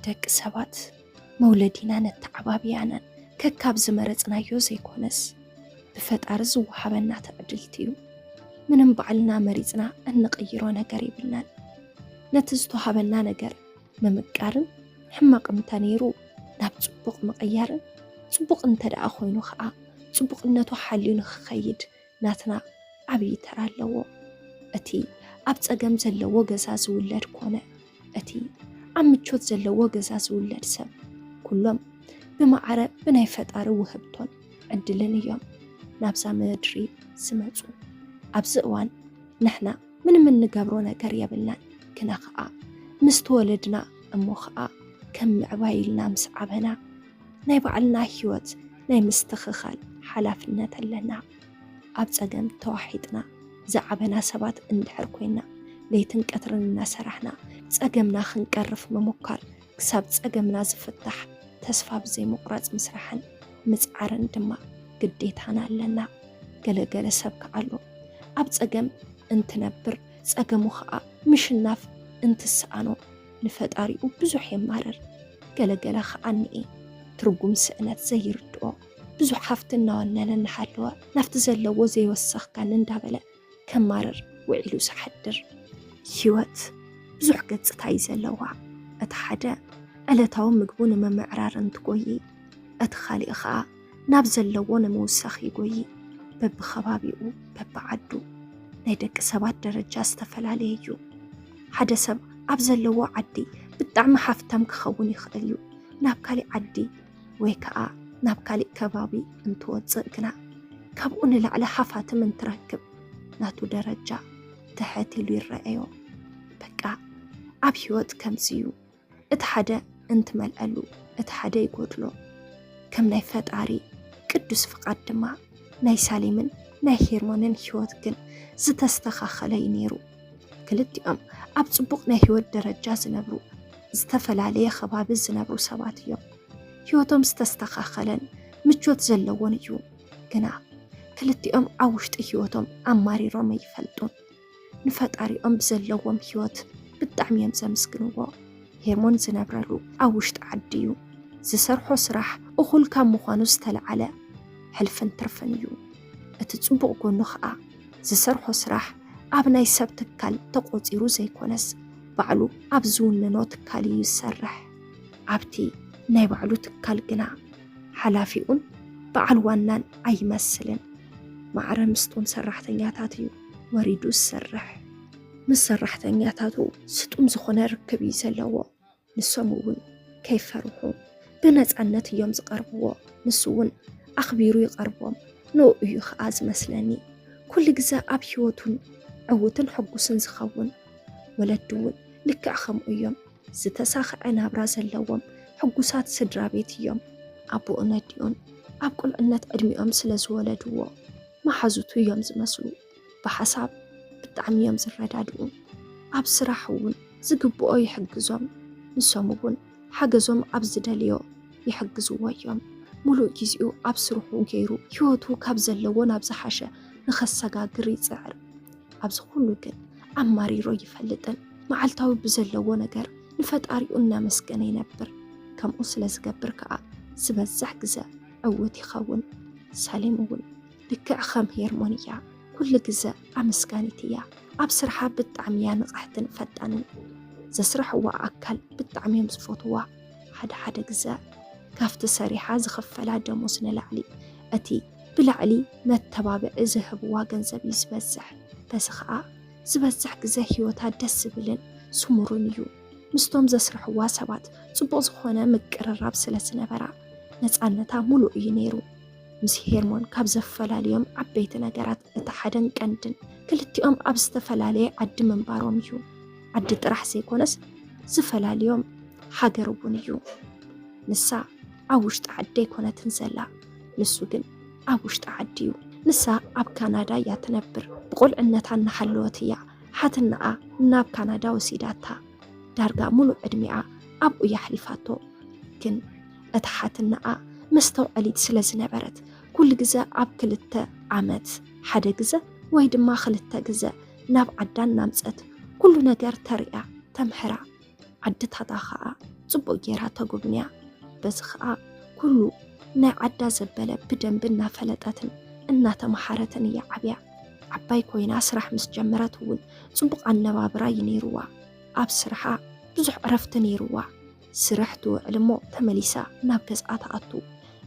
ደቂ ሰባት መውለዲና ነተዓባብያና ከካብ ዝመረጽናዮ ዘይኮነስ ብፈጣሪ ዝወሃበና ተዕድልቲ እዩ ምንም ባዕልና መሪጽና እንቀይሮ ነገር ይብልናል ነቲ ዝተወሃበና ነገር መምቃርን ሕማቅ እንተነይሩ ናብ ጽቡቕ መቀያርን ጽቡቕ እንተደኣ ኮይኑ ከዓ ጽቡቕነቱ ሓልዩ ንኽኸይድ ናትና ዓብይ ተራ ኣለዎ እቲ ኣብ ጸገም ዘለዎ ገዛ ዝውለድ ኮነ እቲ ኣብ ምቾት ዘለዎ ገዛ ዝውለድ ሰብ ኩሎም ብማዕረ ብናይ ፈጣሪ ውህብቶን ዕድልን እዮም ናብዛ ምድሪ ዝመጹ ኣብዚ እዋን ንሕና ምንም እንገብሮ ነገር የብልናን ግና ከዓ ምስ ተወለድና እሞ ከዓ ከም ምዕባይ ኢልና ምስ ዓበና ናይ ባዕልና ህይወት ናይ ምስትኽኻል ሓላፍነት ኣለና ኣብ ጸገም ተዋሒጥና ዝዓበና ሰባት እንድሕር ኮይና ለይትን ቀትርን እናሰራሕና ጸገምና ክንቀርፍ መሞከር ክሳብ ጸገምና ዝፍታሕ ተስፋ ብዘይ ምቁራጽ ምስራሕን ምጽዓርን ድማ ግዴታና ኣለና ገለገለ ሰብ ከኣሎ ኣብ ጸገም እንትነብር ጸገሙ ከዓ ምሽናፍ እንትስኣኖ ንፈጣሪኡ ብዙሕ የማረር ገለገለ ከዓ ንኤ ትርጉም ስእነት ዘይርድኦ ብዙሕ ሓፍቲ እናወነነ እናሃለወ ናፍቲ ዘለዎ ዘይወሰኽካን እንዳበለ ከማረር ውዒሉ ዝሓድር ህይወት ብዙሕ ገጽታ እዩ ዘለዋ እቲ ሓደ ዕለታዊ ምግቡ ንመምዕራር እንትጎይ እቲ ኻሊእ ከዓ ናብ ዘለዎ ንምውሳኽ ይጎይ በብኸባቢኡ በብዓዱ ናይ ደቂ ሰባት ደረጃ ዝተፈላለየ እዩ ሓደ ሰብ ኣብ ዘለዎ ዓዲ ብጣዕሚ ሓፍታም ክኸውን ይኽእል እዩ ናብ ካሊእ ዓዲ ወይ ከዓ ናብ ካሊእ ከባቢ እንትወፅእ ግና ካብኡ ንላዕሊ ሓፋትም እንትረክብ ናቱ ደረጃ ትሕት ኢሉ ይረአዮ በቃ ኣብ ህይወት ከምዚዩ እቲ ሓደ እንትመልአሉ እቲ ሓደ ይጎድሎ ከም ናይ ፈጣሪ ቅዱስ ፍቃድ ድማ ናይ ሳሊምን ናይ ሄርሞንን ህይወት ግን ዝተስተኻኸለ ነይሩ ክልቲኦም ኣብ ጽቡቕ ናይ ህይወት ደረጃ ዝነብሩ ዝተፈላለየ ከባቢ ዝነብሩ ሰባት እዮም ህይወቶም ዝተስተኻኸለን ምቾት ዘለዎን እዩ ግና ክልቲኦም ኣብ ውሽጢ ህይወቶም ኣማሪሮም ይፈልጡን ንፈጣሪኦም ብዘለዎም ህይወት ብጣዕሚ እዮም ዘመስግንዎ ሄርሞን ዝነብረሉ ኣብ ውሽጢ ዓዲ እዩ ዝሰርሖ ስራሕ እኹል ካብ ምዃኑ ዝተለዓለ ሕልፍን ትርፍን እዩ እቲ ጽቡቕ ጎኑ ከዓ ዝሰርሖ ስራሕ ኣብ ናይ ሰብ ትካል ተቆፂሩ ዘይኮነስ ባዕሉ ኣብ ዝውንኖ ትካል እዩ ዝሰርሕ ኣብቲ ናይ ባዕሉ ትካል ግና ሓላፊኡን በዓል ዋናን ኣይመስልን ማዕረ ምስጡን ሰራሕተኛታት እዩ ወሪዱ ዝሰርሕ ምስ ሰራሕተኛታቱ ስጡም ዝኾነ ርክብ እዩ ዘለዎ ንሶም እውን ከይፈርሑ ብነፃነት እዮም ዝቐርብዎ ንሱ እውን ኣኽቢሩ ይቐርቦም ንኡ እዩ ከዓ ዝመስለኒ ኩሉ ግዜ ኣብ ህይወቱን ዕውትን ሕጉስን ዝኸውን ወለዱ እውን ልክዕ ከምኡ እዮም ዝተሳኽዐ ናብራ ዘለዎም ሕጉሳት ስድራ ቤት እዮም ኣቦኡን ኣዲኡን ኣብ ቁልዕነት ዕድሚኦም ስለ ዝወለድዎ ማሓዙቱ እዮም ዝመስሉ ብሓሳብ ብጣዕሚ እዮም ዝረዳድኡ ኣብ ስራሕ እውን ዝግብኦ ይሕግዞም ንሶም እውን ሓገዞም ኣብ ዝደልዮ ይሕግዝዎ እዮም ሙሉእ ጊዜኡ ኣብ ስርሑ ገይሩ ህይወቱ ካብ ዘለዎ ናብ ዝሓሸ ንኸሰጋግር ይጽዕር ኣብዚ ኩሉ ግን ኣማሪሮ ይፈልጥን መዓልታዊ ብዘለዎ ነገር ንፈጣሪኡ እናመስገነ ይነብር ከምኡ ስለ ዝገብር ከዓ ዝበዛሕ ግዜ ዕውት ይኸውን ሳሊም እውን ልክዕ ከም ሄርሞን እያ ኩሉ ግዜ ኣመስጋኒት እያ ኣብ ስርሓ ብጣዕሚ እያ ንቕሕትን ፈጣንን ዘስርሕዋ ኣካል ብጣዕሚ እዮም ዝፈትዋ ሓደ ግዜ ካፍቲ ሰሪሓ ዝኽፈላ ደሞዝ ንላዕሊ እቲ ብላዕሊ መተባብዒ ዝህብዋ ገንዘብ እዩ ዝበዝሕ በዚ ከዓ ዝበዝሕ ግዜ ህይወታ ደስ ዝብልን ስሙርን እዩ ምስቶም ዘስርሕዋ ሰባት ጽቡቕ ዝኾነ ምቅርራብ ስለ ዝነበራ ነፃነታ ሙሉእ እዩ ነይሩ ምስ ሄርሞን ካብ ዘፈላለዮም ዓበይቲ ነገራት እቲ ሓደን ቀንድን ክልቲኦም ኣብ ዝተፈላለየ ዓዲ ምንባሮም እዩ ዓዲ ጥራሕ ዘይኮነስ ዝፈላለዮም ሃገር እውን እዩ ንሳ ኣብ ውሽጢ ዓዲ ኣይኮነትን ዘላ ንሱ ግን ኣብ ውሽጢ ዓዲ እዩ ንሳ ኣብ ካናዳ እያ ትነብር ብቁልዕነታ እናሓለወት እያ ሓትናኣ ናብ ካናዳ ወሲዳታ ዳርጋ ሙሉእ ዕድሚኣ ኣብኡ እያ ሓሊፋቶ ግን እቲ ሓትናኣ መስተውዐሊት ስለ ዝነበረት ኩሉ ግዜ ኣብ 2 ዓመት ሓደ ግዜ ወይ ድማ 2 ግዜ ናብ ዓዳን ናምፀት ኩሉ ነገር ተሪያ ተምሕራ ዓድታታ ከዓ ጽቡቕ ጌራ ተጎብንያ በዚ ኸዓ ኩሉ ናይ ዓዳ ዘበለ ብደንብ እናፈለጠትን እናተመሓረትን እያ ዓብያ ዓባይ ኮይና ስራሕ ምስ ጀመረት እውን ጽቡቕ ኣነባብራ ይነይሩዋ ኣብ ስራሓ ብዙሕ ዕረፍቲ ነይሩዋ ስራሕ ትውዕል እሞ ተመሊሳ ናብ ገዝኣ ተኣቱ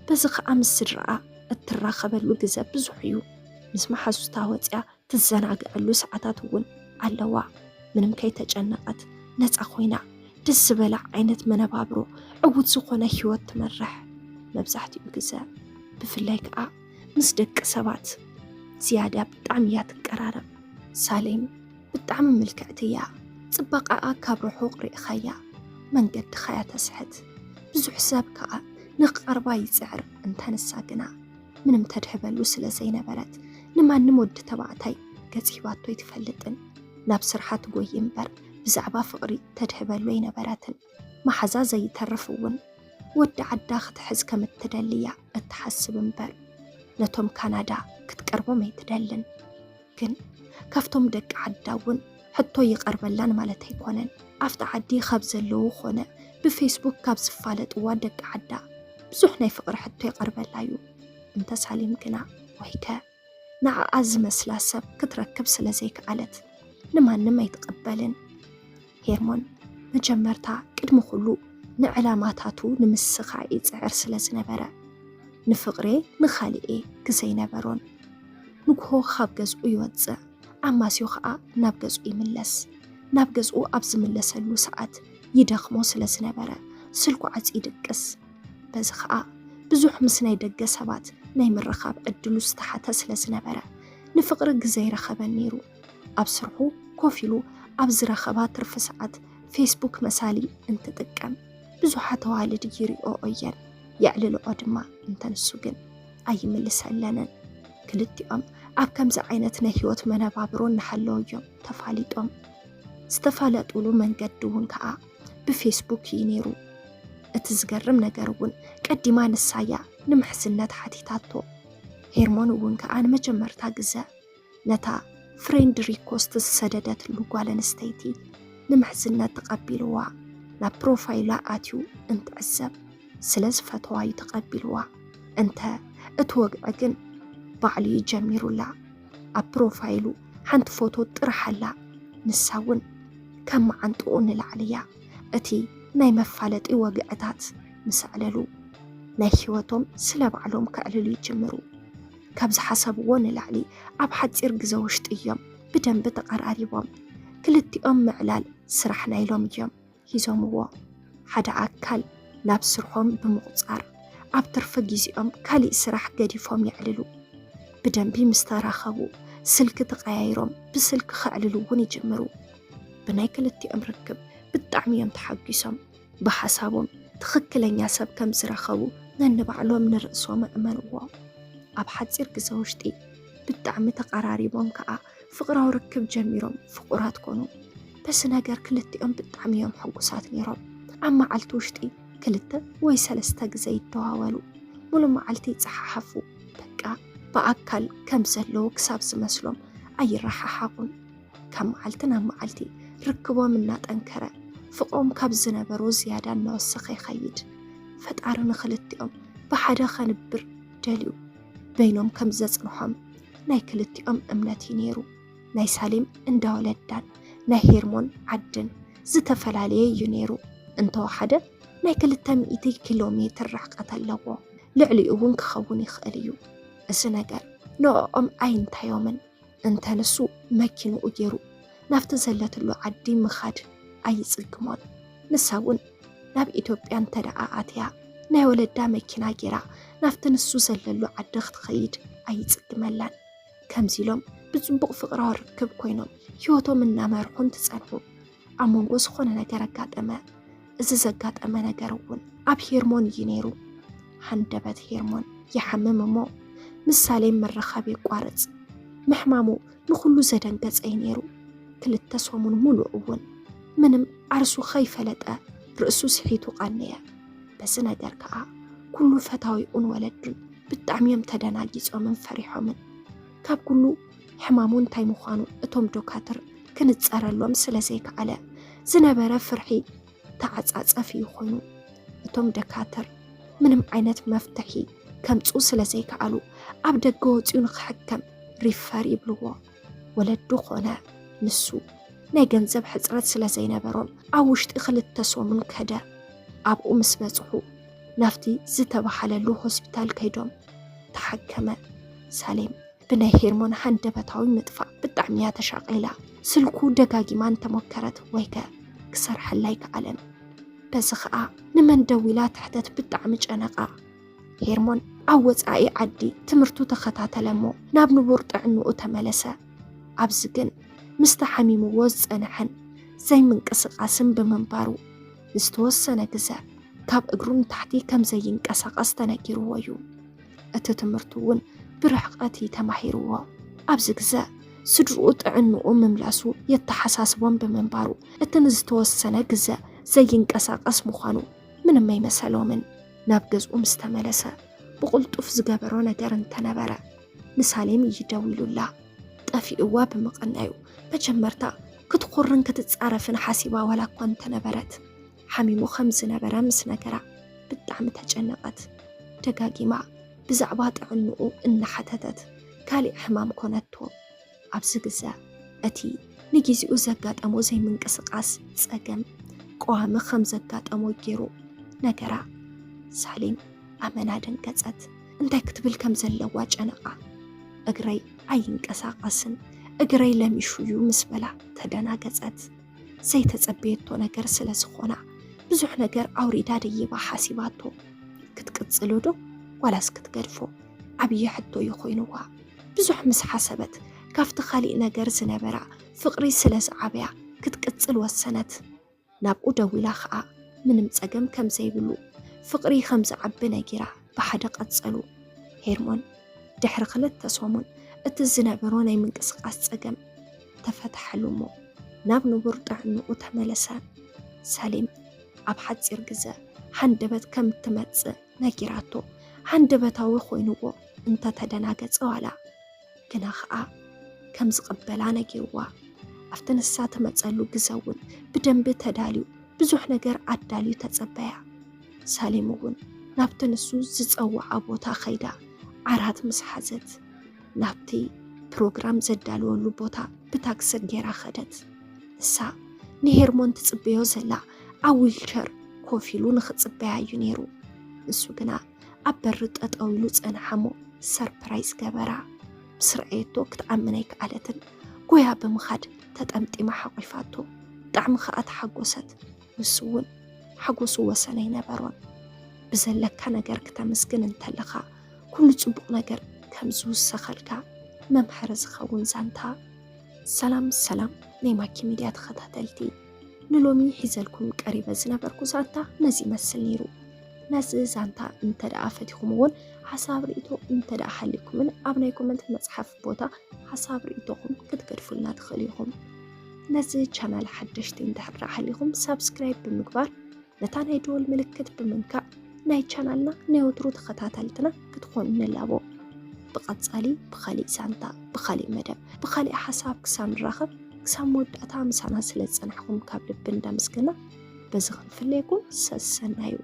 በዚ ኸዓ ምስ ስድራኣ እትራኸበሉ ግዜ ብዙሕ እዩ ምስ ማሓዙታ ወፅያ ትዘናግዐሉ ሰዓታት እውን ኣለዋ ምንም ከይተጨነቐት ነፃ ኮይና ደስ ዝበላ ዓይነት መነባብሮ ዕውት ዝኾነ ህይወት ትመርሕ መብዛሕትኡ ግዜ ብፍላይ ከዓ ምስ ደቂ ሰባት ዝያዳ ብጣዕሚ እያ ትቀራረብ ሳሌም ብጣዕሚ ምልክዕቲ እያ ጽባቐኣ ካብ ርሑቕ ርኢኻያ መንገዲ ኸያ ተስሕት ብዙሕ ሰብ ከዓ ንቐርባ ይፅዕር እንተንሳ ግና ምንም ተድህበሉ ስለ ዘይነበረት ንማንም ወዲ ተባዕታይ ገጽ ሂባቶ ይትፈልጥን ናብ ስርሓ ትጎይ እምበር ብዛዕባ ፍቕሪ ተድህበሉ ኣይነበረትን ማሓዛ ዘይተርፍ እውን ወዲ ዓዳ ክትሕዝ ከም እትደልያ እትሓስብ እምበር ነቶም ካናዳ ክትቀርቦም ኣይትደልን ግን ካብቶም ደቂ ዓዳ እውን ሕቶ ይቐርበላን ማለት ኣይኮነን ኣብቲ ዓዲ ካብ ዘለዉ ኾነ ብፌስቡክ ካብ ዝፋለጥዋ ደቂ ዓዳ ብዙሕ ናይ ፍቕሪ ሕቶ ይቐርበላዩ እንተሳሊም ግና ወይከ ንዓኣ ዝመስላ ሰብ ክትረክብ ስለ ዘይከኣለት ንማንም ኣይትቐበልን ሄርሞን መጀመርታ ቅድሚ ኩሉ ንዕላማታቱ ንምስኻዕ ይፅዕር ስለ ዝነበረ ንፍቕሬ ንኻሊኤ ግዜ ነበሮን ንግሆ ካብ ገዝኡ ይወፅእ ዓማስዮ ከዓ ናብ ገዝኡ ይምለስ ናብ ገዝኡ ኣብ ዝምለሰሉ ሰዓት ይደኽሞ ስለ ዝነበረ ስልኩ ዓፂ ይድቅስ በዚ ከዓ ብዙሕ ምስ ናይ ደገ ሰባት ናይ ምርኻብ ዕድሉ ዝተሓተ ስለ ዝነበረ ንፍቕሪ ግዜ ይረኸበን ነይሩ ኣብ ስርሑ ኮፍ ኢሉ ኣብ ዝረኸባ ትርፊ ሰዓት ፌስቡክ መሳሊ እንትጥቀም ብዙሓት ኣዋልድ ይሪኦ እየን የዕልልኦ ድማ እንተንሱ ግን ኣይምልሰለንን ክልቲኦም ኣብ ከምዚ ዓይነት ናይ ህይወት መነባብሮ እናሓለዉ እዮም ተፋሊጦም ዝተፋለጡሉ መንገዲ እውን ከዓ ብፌስቡክ እዩ ነይሩ እቲ ዝገርም ነገር እውን ቀዲማ ንሳያ ንምሕዝነት ሓቲታቶ ሄርሞን እውን ከዓ ንመጀመርታ ግዜ ነታ ፍሬንድ ሪኮስት ዝሰደደትሉ ጓል ኣንስተይቲ ንምሕዝነት ተቐቢልዋ ናብ ፕሮፋይላ ኣትዩ እንትዕዘብ ስለ ዝፈተዋ እዩ ተቐቢልዋ እንተ እቲ ወግዒ ግን ባዕሉ ጀሚሩላ ኣብ ፕሮፋይሉ ሓንቲ ፎቶ ጥራሓላ ንሳ እውን ከም መዓንጥኡ ንላዕልያ እቲ ናይ መፋለጢ ወግዕታት ምስዕለሉ ናይ ህይወቶም ስለ ባዕሎም ክዕልሉ ይጅምሩ ካብ ዝሓሰብዎ ንላዕሊ ኣብ ሓፂር ግዜ ውሽጢ እዮም ብደንቢ ተቐራሪቦም ክልቲኦም ምዕላል ስራሕ ናይሎም እዮም ሂዞምዎ ሓደ ኣካል ናብ ስርሖም ብምቁፃር ኣብ ትርፊ ጊዜኦም ካሊእ ስራሕ ገዲፎም ይዕልሉ ብደንቢ ምስ ተራኸቡ ስልኪ ተቀያይሮም ብስልኪ ክዕልሉ እውን ይጅምሩ ብናይ ክልቲኦም ርክብ ብጣዕሚ እዮም ተሓጊሶም ብሓሳቦም ትኽክለኛ ሰብ ከም ዝረኸቡ ነንባዕሎም ንርእሶም እመንዎ ኣብ ሓፂር ግዜ ውሽጢ ብጣዕሚ ተቀራሪቦም ከዓ ፍቕራዊ ርክብ ጀሚሮም ፍቁራት ኮኑ በዚ ነገር ክልቲኦም ብጣዕሚ እዮም ሕጉሳት ነይሮም ኣብ መዓልቲ ውሽጢ 2 ወይ 3 ግዜ ይደዋወሉ ሙሉእ መዓልቲ ይፀሓሓፉ በቃ በኣካል ከም ዘለዉ ክሳብ ዝመስሎም ኣይረሓሓቁን ካብ መዓልቲ ናብ መዓልቲ ርክቦም እናጠንከረ ፍቕሮም ካብ ዝነበሩ ዝያዳ እናወሰኸ ይኸይድ ፈጣሪ ንክልቲኦም ብሓደ ኸንብር ደልዩ በይኖም ከም ዘጽንሖም ናይ ክልቲኦም እምነት ነይሩ ናይ ሳሊም እንዳወለዳን ናይ ሄርሞን ዓድን ዝተፈላለየ እዩ ነይሩ እንተወሓደ ናይ 200 ኪሎ ሜትር ርሕቀት ኣለዎ ልዕሊኡ እውን ክኸውን ይኽእል እዩ እዚ ነገር ንኦም ኣይንታዮምን እንተንሱ መኪንኡ ገይሩ ናብቲ ዘለትሉ ዓዲ ምኻድ ኣይጽግሞን ንሳ እውን ናብ ኢትዮጵያ እንተደኣ ኣትያ ናይ ወለዳ መኪና ጌራ ናብቲ ንሱ ዘለሉ ዓዲ ክትኸይድ ኣይጽግመላን ከምዚ ኢሎም ብጽቡቕ ፍቕራዊ ርክብ ኮይኖም ህይወቶም እናመርሑን ትጸንሑ ኣብ መንጎ ዝኾነ ነገር ኣጋጠመ እዚ ዘጋጠመ ነገር እውን ኣብ ሄርሞን እዩ ነይሩ ሓንደበት ሄርሞን ይሓምም እሞ ምሳሌ መረኻብ ይቋርጽ ምሕማሙ ንኹሉ ዘደንገጸ ነይሩ 2 ሰሙን ሙሉእ እውን ምንም ዓርሱ ኸይፈለጠ ርእሱ ስሒቱ ቐነየ በዚ ነገር ከዓ ኩሉ ፈታዊኡን ወለዱን ብጣዕሚ እዮም ተደናጊጾምን ፈሪሖምን ካብ ኩሉ ሕማሙ እንታይ ምዃኑ እቶም ዶክተር ክንጸረሎም ስለ ዘይከኣለ ዝነበረ ፍርሒ ተዓጻጸፊ ይኾኑ እቶም ደካተር ምንም ዓይነት መፍትሒ ከምፁ ስለ ዘይከኣሉ ኣብ ደገ ወፂኡ ንኽሕከም ሪፈር ይብልዎ ወለዱ ኾነ ንሱ ናይ ገንዘብ ሕፅረት ስለ ዘይነበሮም ኣብ ውሽጢ 2 ሰሙን ከደ ኣብኡ ምስ በጽሑ ናፍቲ ዝተባሃለሉ ሆስፒታል ከይዶም ተሓከመ ሳሌም ብናይ ሄርሞን ሃንደበታዊ ምጥፋእ ብጣዕሚ እያ ተሻቒላ ስልኩ ደጋጊማ እንተሞከረት ወይከ ክሰርሐላ ኣይከኣለን በዚ ኸኣ ንመን ደው ኢላ ትሕተት ብጣዕሚ ጨነቓ ሄርሞን ኣብ ወፃኢ ዓዲ ትምህርቱ ተኸታተለ እሞ ናብ ንቡር ጥዕንኡ ተመለሰ ኣብዚ ግን ምስ ተሓሚምዎ ዝጸንሐን ዘይምንቅስቓስን ብምንባሩ ዝተወሰነ ግዜ ካብ እግሩ ንታሕቲ ከም ዘይንቀሳቐስ ተነጊርዎ እዩ እቲ ትምህርቱ እውን ብርሕቐት ተማሂርዎ ኣብዚ ግዜ ስድርኡ ጥዕንኡ ምምላሱ የተሓሳስቦም ብምንባሩ እቲ ንዝተወሰነ ግዜ ዘይንቀሳቐስ ምዃኑ ምንም ኣይመሰሎምን ናብ ገዝኡ ምስ ተመለሰ ብቕልጡፍ ዝገበሮ ነገር እንተነበረ ንሳሌም ይደውሉላ ጠፊእዋ ብምቕናዩ መጀመርታ ክትኩርን ክትጻረፍን ሓሲባ ዋላ እኳ እንተነበረት ሓሚሙ ከም ዝነበረ ምስ ነገራ ብጣዕሚ ተጨነቐት ደጋጊማ ብዛዕባ ጥዕንኡ እናሓተተት ካሊእ ሕማም ኮነቶ ኣብዚ ግዜ እቲ ንጊዜኡ ዘጋጠሞ ዘይምንቅስቓስ ፀገም ቀዋሚ ከም ዘጋጠሞ ገይሩ ነገራ ሳሌም ኣመና ደንገጸት እንታይ ክትብል ከም ዘለዋ ጨነቓ እግረይ ኣይንቀሳቐስን እግረይ ለሚሹዩ ምስ በላ ተደናገጸት ዘይተጸበየቶ ነገር ስለ ዝኾና ብዙሕ ነገር ኣውሪዳ ደይባ ሓሲባቶ ክትቅጽሉ ዶ ዋላስ ክትገድፎ ዓብዪ ሕቶ ይኾይኑዋ ብዙሕ ምስ ሓሰበት ካብቲ ኻሊእ ነገር ዝነበራ ፍቕሪ ስለ ዝዓበያ ክትቅጽል ወሰነት ናብኡ ደዊላ ኸኣ ምንም ፀገም ከም ዘይብሉ ፍቕሪ ከም ዝዓቢ ነጊራ ብሓደ ቀጸሉ ሄርሞን ድሕሪ 2 ሰሙን እቲ ዝነበሮ ናይ ምንቅስቓስ ፀገም ተፈትሐሉ እሞ ናብ ንቡር ጥዕንኡ ተመለሰ ሳሌም ኣብ ሓፂር ግዜ ሃንደበት ከም ትመጽእ ነጊራቶ ሃንደበታዊ ኾይኑዎ እንተተደናገጸ ዋላ ግና ኸኣ ከም ዝቕበላ ነጊርዋ ኣብቲ ንሳ ትመጸሉ ግዜ እውን ብደንቢ ተዳልዩ ብዙሕ ነገር ኣዳልዩ ተጸበያ ሳሌም እውን ናብቲ ንሱ ዝጸውዓ ቦታ ኸይዳ ዓራት ምስ ሓዘት ናብቲ ፕሮግራም ዘዳልወሉ ቦታ ብታክሲ ጌራ ኸደት እሳ ንሄርሞን ትጽበዮ ዘላ ኣብ ዊልቸር ኮፍ ኢሉ ንኽጽበያ እዩ ነይሩ ንሱ ግና ኣብ በሪ ጠጠው ኢሉ ጸንሐሞ ሰርፕራይዝ ገበራ ብስርዓቶ ክትኣምን ኣይከኣለትን ጎያ ብምኻድ ተጠምጢማ ሓቂፋቶ ብጣዕሚ ኸኣ ተሓጎሰት ንሱ እውን ሓጎሱ ወሰን ኣይነበሮን ብዘለካ ነገር ክተመስግን እንተለኻ ኩሉ ጽቡቕ ነገር ከም ዝውሰኸልካ መምሐሪ ዝኸውን ዛንታ ሰላም ናይ ማኪ ሚድያ ተኸታተልቲ ንሎሚ ሒዘልኩም ቀሪበ ዝነበርኩ ዛንታ ነዚ ይመስል ነይሩ ነዚ ዛንታ እንተደኣ ፈቲኹምውን ሓሳብ ርእይቶ እንተደኣ ሓሊኩምን ኣብ ናይ ኮመንት መጽሓፍ ቦታ ሓሳብ ርእይቶኹም ክትገድፉልና ትኽእሉ ኢኹም ነዚ ቻናል ሓደሽቲ እንድሕር ሓሊኹም ሰብስክራይብ ብምግባር ነታ ናይ ደወል ምልክት ብምንካዕ ናይ ቻናልና ናይ ወትሩ ተኸታተልትና ክትኾኑ ንላቦ ብቐጻሊ ብኻሊእ ዛንታ ብኻሊእ መደብ ብኻሊእ ሓሳብ ክሳብ ንራኸብ ክሳብ መወዳእታ ምሳና ስለ ዝጸናሕኩም ካብ ልቢ እንዳመስገና በዚ ክንፍለየኩም ሰሰናዩ